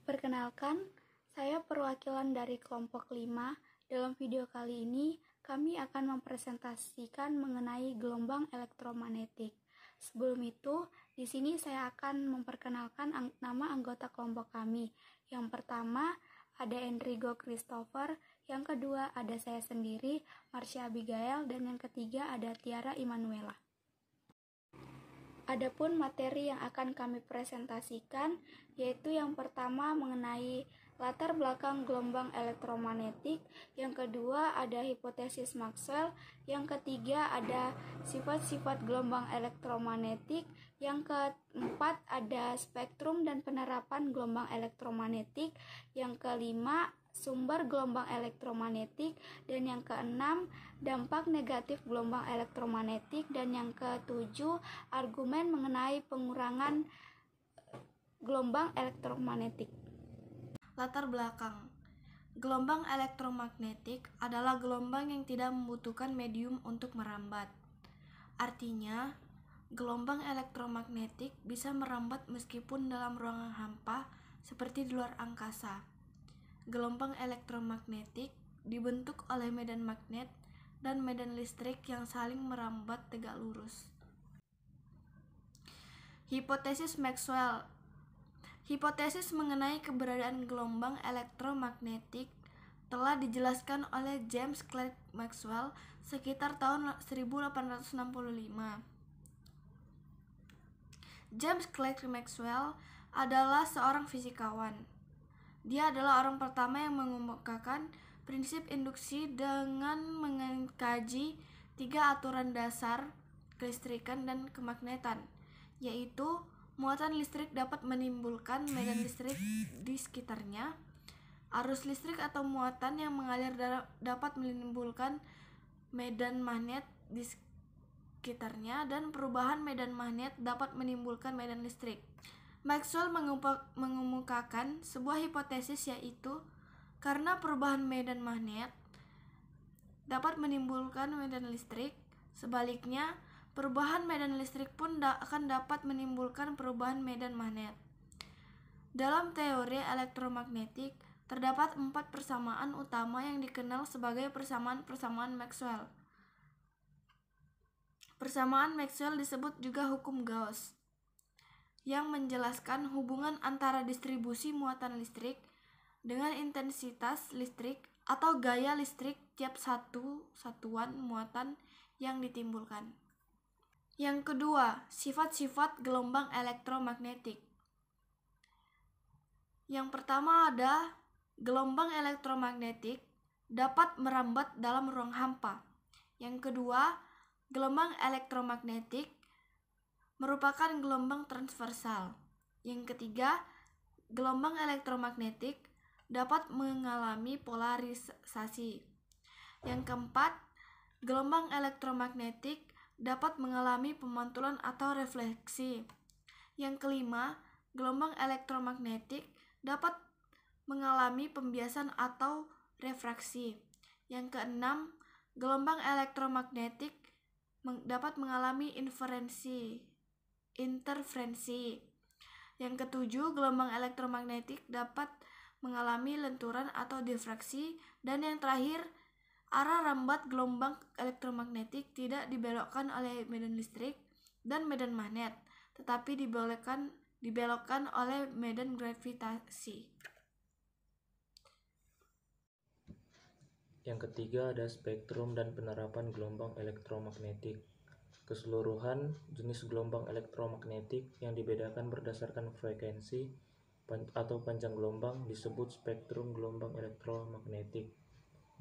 Perkenalkan, saya perwakilan dari kelompok 5. Dalam video kali ini, kami akan mempresentasikan mengenai gelombang elektromagnetik. Sebelum itu, di sini saya akan memperkenalkan nama anggota kelompok kami. Yang pertama, ada Enrico Christopher, yang kedua ada saya sendiri, Marsha Abigail, dan yang ketiga ada Tiara Immanuela. Adapun materi yang akan kami presentasikan yaitu yang pertama mengenai latar belakang gelombang elektromagnetik, yang kedua ada hipotesis Maxwell, yang ketiga ada sifat-sifat gelombang elektromagnetik, yang keempat ada spektrum dan penerapan gelombang elektromagnetik, yang kelima sumber gelombang elektromagnetik, dan yang keenam dampak negatif gelombang elektromagnetik, dan yang ketujuh argumen mengenai pengurangan gelombang elektromagnetik. Latar belakang. Gelombang elektromagnetik adalah gelombang yang tidak membutuhkan medium untuk merambat. Artinya, gelombang elektromagnetik bisa merambat meskipun dalam ruangan hampa seperti di luar angkasa. Gelombang elektromagnetik dibentuk oleh medan magnet dan medan listrik yang saling merambat tegak lurus. Hipotesis Maxwell. Hipotesis mengenai keberadaan gelombang elektromagnetik telah dijelaskan oleh James Clerk Maxwell sekitar tahun 1865. James Clerk Maxwell adalah seorang fisikawan. Dia adalah orang pertama yang mengemukakan prinsip induksi dengan mengkaji 3 aturan dasar kelistrikan dan kemagnetan, yaitu muatan listrik dapat menimbulkan medan listrik di sekitarnya, arus listrik atau muatan yang mengalir dapat menimbulkan medan magnet di sekitarnya, dan perubahan medan magnet dapat menimbulkan medan listrik. Maxwell mengemukakan sebuah hipotesis, yaitu karena perubahan medan magnet dapat menimbulkan medan listrik, sebaliknya perubahan medan listrik pun akan dapat menimbulkan perubahan medan magnet. Dalam teori elektromagnetik, terdapat 4 persamaan utama yang dikenal sebagai persamaan-persamaan Maxwell. Persamaan Maxwell disebut juga hukum Gauss, yang menjelaskan hubungan antara distribusi muatan listrik dengan intensitas listrik atau gaya listrik tiap satuan muatan yang ditimbulkan. Yang kedua, sifat-sifat gelombang elektromagnetik. Yang pertama ada gelombang elektromagnetik dapat merambat dalam ruang hampa. Yang kedua, gelombang elektromagnetik merupakan gelombang transversal. Yang ketiga, gelombang elektromagnetik dapat mengalami polarisasi. Yang keempat, gelombang elektromagnetik dapat mengalami pemantulan atau refleksi. Yang kelima, gelombang elektromagnetik dapat mengalami pembiasan atau refraksi. Yang keenam, gelombang elektromagnetik dapat mengalami interferensi. Yang ketujuh, gelombang elektromagnetik dapat mengalami lenturan atau difraksi. Dan yang terakhir, arah rambat gelombang elektromagnetik tidak dibelokkan oleh medan listrik dan medan magnet, tetapi dibelokkan oleh medan gravitasi. Yang ketiga ada spektrum dan penerapan gelombang elektromagnetik. Keseluruhan jenis gelombang elektromagnetik yang dibedakan berdasarkan frekuensi atau panjang gelombang disebut spektrum gelombang elektromagnetik.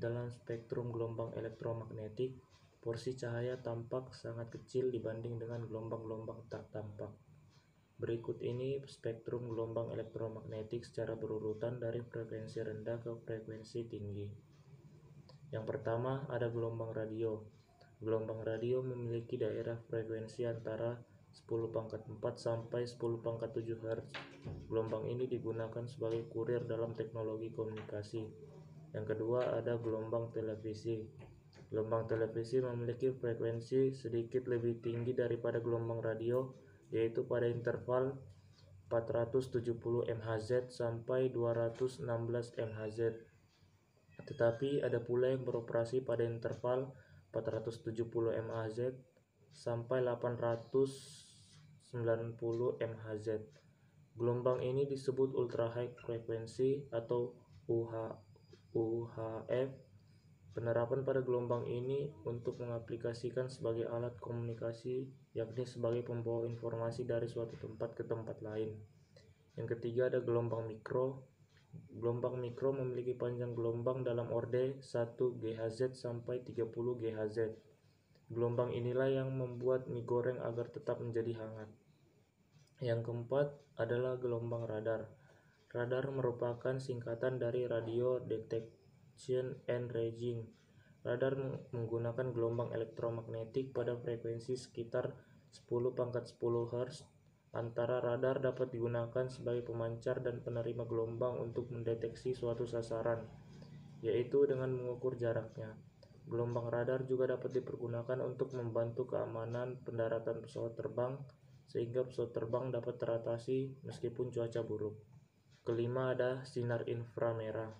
Dalam spektrum gelombang elektromagnetik, porsi cahaya tampak sangat kecil dibanding dengan gelombang-gelombang tak tampak. Berikut ini spektrum gelombang elektromagnetik secara berurutan dari frekuensi rendah ke frekuensi tinggi. Yang pertama ada gelombang radio. Gelombang radio memiliki daerah frekuensi antara 10⁴ sampai 10⁷ Hz. Gelombang ini digunakan sebagai kurir dalam teknologi komunikasi. Yang kedua ada gelombang televisi. Gelombang televisi memiliki frekuensi sedikit lebih tinggi daripada gelombang radio, yaitu pada interval 470 MHz sampai 216 MHz. Tetapi ada pula yang beroperasi pada interval 470 MHz sampai 890 MHz. Gelombang ini disebut ultra high frequency atau UHF. Penerapan pada gelombang ini untuk mengaplikasikan sebagai alat komunikasi, yakni sebagai pembawa informasi dari suatu tempat ke tempat lain. Yang ketiga ada gelombang mikro. Gelombang mikro memiliki panjang gelombang dalam orde 1 GHz sampai 30 GHz. Gelombang inilah yang membuat mie goreng agar tetap menjadi hangat. Yang keempat adalah gelombang radar. Radar merupakan singkatan dari Radio Detection and Ranging. Radar menggunakan gelombang elektromagnetik pada frekuensi sekitar 10⁻10 Hz. Antara radar dapat digunakan sebagai pemancar dan penerima gelombang untuk mendeteksi suatu sasaran, yaitu dengan mengukur jaraknya. Gelombang radar juga dapat dipergunakan untuk membantu keamanan pendaratan pesawat terbang, sehingga pesawat terbang dapat teratasi meskipun cuaca buruk. Kelima ada sinar inframerah.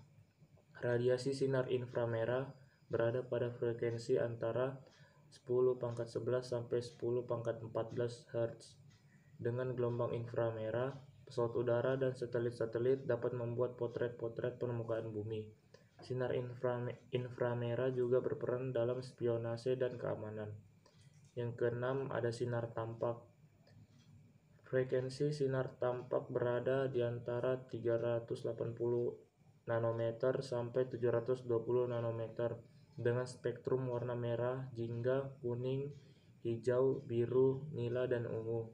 Radiasi sinar inframerah berada pada frekuensi antara 10⁻11 sampai 10⁻14 Hz. Dengan gelombang inframerah, pesawat udara dan satelit-satelit dapat membuat potret-potret permukaan bumi. Sinar inframerah juga berperan dalam spionase dan keamanan. Yang keenam ada sinar tampak. Frekuensi sinar tampak berada di antara 380 nanometer sampai 720 nanometer dengan spektrum warna merah, jingga, kuning, hijau, biru, nila, dan ungu.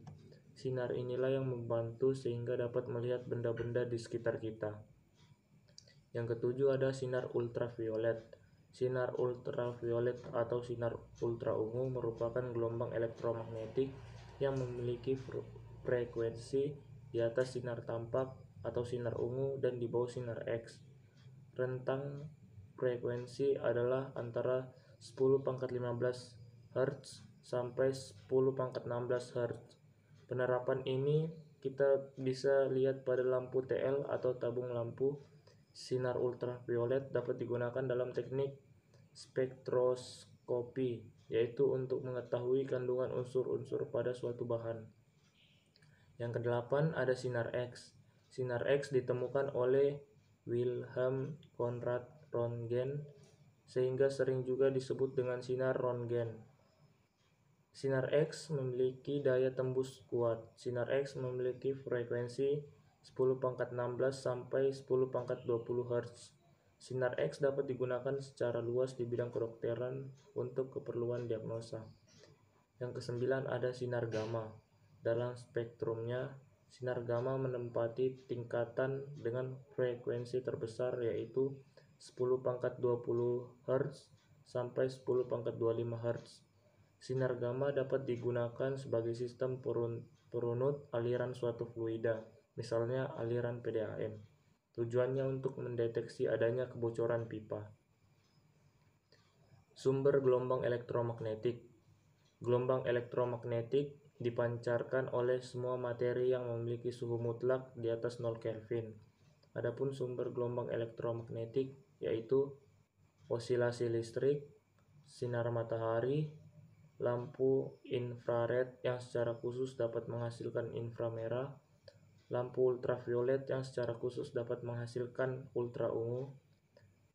Sinar inilah yang membantu sehingga dapat melihat benda-benda di sekitar kita. Yang ketujuh ada sinar ultraviolet. Sinar ultraviolet atau sinar ultraungu merupakan gelombang elektromagnetik yang memiliki frekuensi di atas sinar tampak atau sinar ungu dan di bawah sinar X. Rentang frekuensi adalah antara 10⁻15 Hz sampai 10⁻16 Hz. Penerapan ini kita bisa lihat pada lampu TL atau tabung lampu. Sinar ultraviolet dapat digunakan dalam teknik spektroskopi, yaitu untuk mengetahui kandungan unsur-unsur pada suatu bahan. Yang kedelapan ada sinar X. Sinar X ditemukan oleh Wilhelm Conrad Röntgen, sehingga sering juga disebut dengan sinar Röntgen. Sinar X memiliki daya tembus kuat. Sinar X memiliki frekuensi 10⁻16 sampai 10⁻20 Hz. Sinar X dapat digunakan secara luas di bidang kedokteran untuk keperluan diagnosa. Yang kesembilan ada sinar gamma. Dalam spektrumnya, sinar gamma menempati tingkatan dengan frekuensi terbesar, yaitu 10⁻20 Hz sampai 10⁻25 Hz. Sinar gamma dapat digunakan sebagai sistem perunut aliran suatu fluida, misalnya aliran PDAM. Tujuannya untuk mendeteksi adanya kebocoran pipa. Sumber gelombang elektromagnetik. Gelombang elektromagnetik dipancarkan oleh semua materi yang memiliki suhu mutlak di atas 0 Kelvin. Adapun sumber gelombang elektromagnetik yaitu osilasi listrik, sinar matahari, lampu infrared yang secara khusus dapat menghasilkan inframerah, lampu ultraviolet yang secara khusus dapat menghasilkan ultraungu,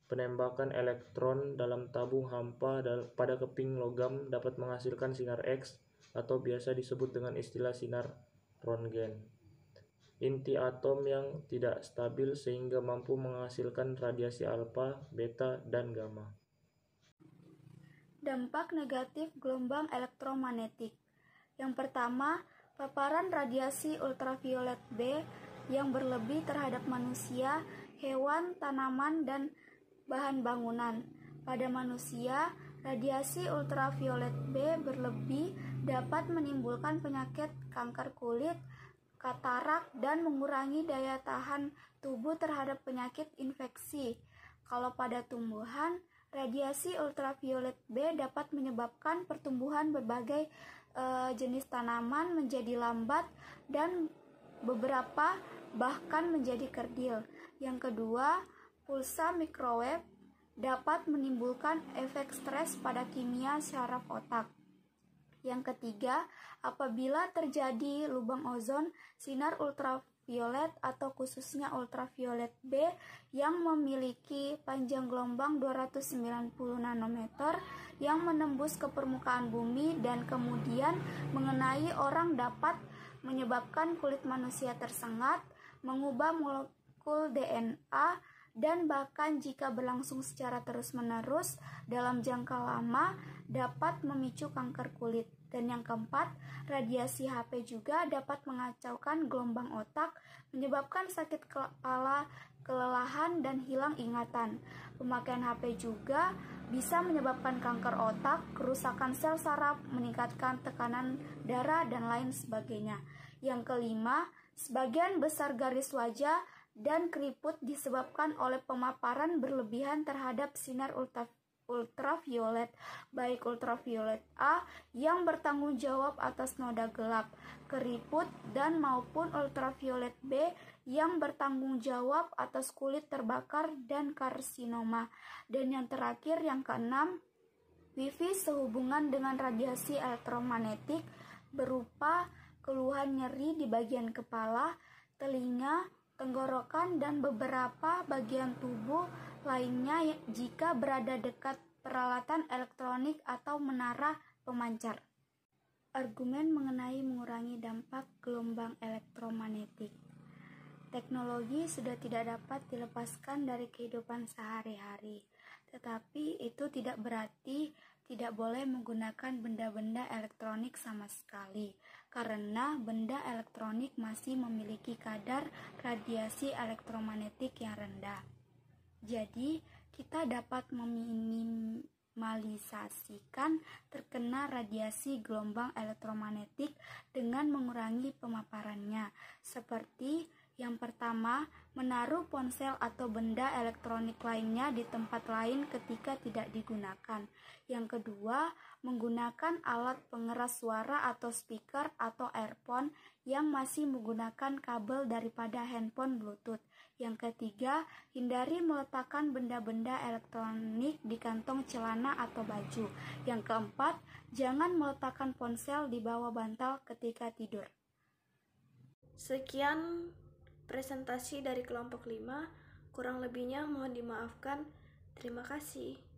penembakan elektron dalam tabung hampa pada keping logam dapat menghasilkan sinar X atau biasa disebut dengan istilah sinar Röntgen. Inti atom yang tidak stabil sehingga mampu menghasilkan radiasi alfa, beta, dan gamma. Dampak negatif gelombang elektromagnetik. Yang pertama, paparan radiasi ultraviolet B yang berlebih terhadap manusia, hewan, tanaman, dan bahan bangunan. Pada manusia, radiasi ultraviolet B berlebih dapat menimbulkan penyakit kanker kulit, katarak, dan mengurangi daya tahan tubuh terhadap penyakit infeksi. Kalau pada tumbuhan, radiasi ultraviolet B dapat menyebabkan pertumbuhan berbagai jenis tanaman menjadi lambat dan beberapa bahkan menjadi kerdil. Yang kedua, pulsa microwave dapat menimbulkan efek stres pada kimia syaraf otak. Yang ketiga, apabila terjadi lubang ozon, sinar ultraviolet atau khususnya ultraviolet B yang memiliki panjang gelombang 290 nanometer yang menembus ke permukaan bumi dan kemudian mengenai orang dapat menyebabkan kulit manusia tersengat, mengubah molekul DNA, dan bahkan jika berlangsung secara terus-menerus dalam jangka lama dapat memicu kanker kulit. Dan yang keempat, radiasi HP juga dapat mengacaukan gelombang otak, menyebabkan sakit kepala, kelelahan, dan hilang ingatan. Pemakaian HP juga bisa menyebabkan kanker otak, kerusakan sel saraf, meningkatkan tekanan darah, dan lain sebagainya. Yang kelima, sebagian besar garis wajah dan keriput disebabkan oleh pemaparan berlebihan terhadap sinar ultraviolet, baik ultraviolet A yang bertanggung jawab atas noda gelap, keriput, dan maupun ultraviolet B yang bertanggung jawab atas kulit terbakar dan karsinoma. Dan yang terakhir, yang keenam, Wi-Fi sehubungan dengan radiasi elektromagnetik berupa keluhan nyeri di bagian kepala, telinga, tenggorokan, dan beberapa bagian tubuh lainnya jika berada dekat peralatan elektronik atau menara pemancar. Argumen mengenai mengurangi dampak gelombang elektromagnetik. Teknologi sudah tidak dapat dilepaskan dari kehidupan sehari-hari, tetapi itu tidak berarti tidak boleh menggunakan benda-benda elektronik sama sekali, karena benda elektronik masih memiliki kadar radiasi elektromagnetik yang rendah. Jadi, kita dapat meminimalisasikan terkena radiasi gelombang elektromagnetik dengan mengurangi pemaparannya, seperti yang pertama, menaruh ponsel atau benda elektronik lainnya di tempat lain ketika tidak digunakan. Yang kedua, menggunakan alat pengeras suara atau speaker atau earphone yang masih menggunakan kabel daripada handphone Bluetooth. Yang ketiga, hindari meletakkan benda-benda elektronik di kantong celana atau baju. Yang keempat, jangan meletakkan ponsel di bawah bantal ketika tidur. Sekian presentasi dari kelompok 5, kurang lebihnya mohon dimaafkan. Terima kasih.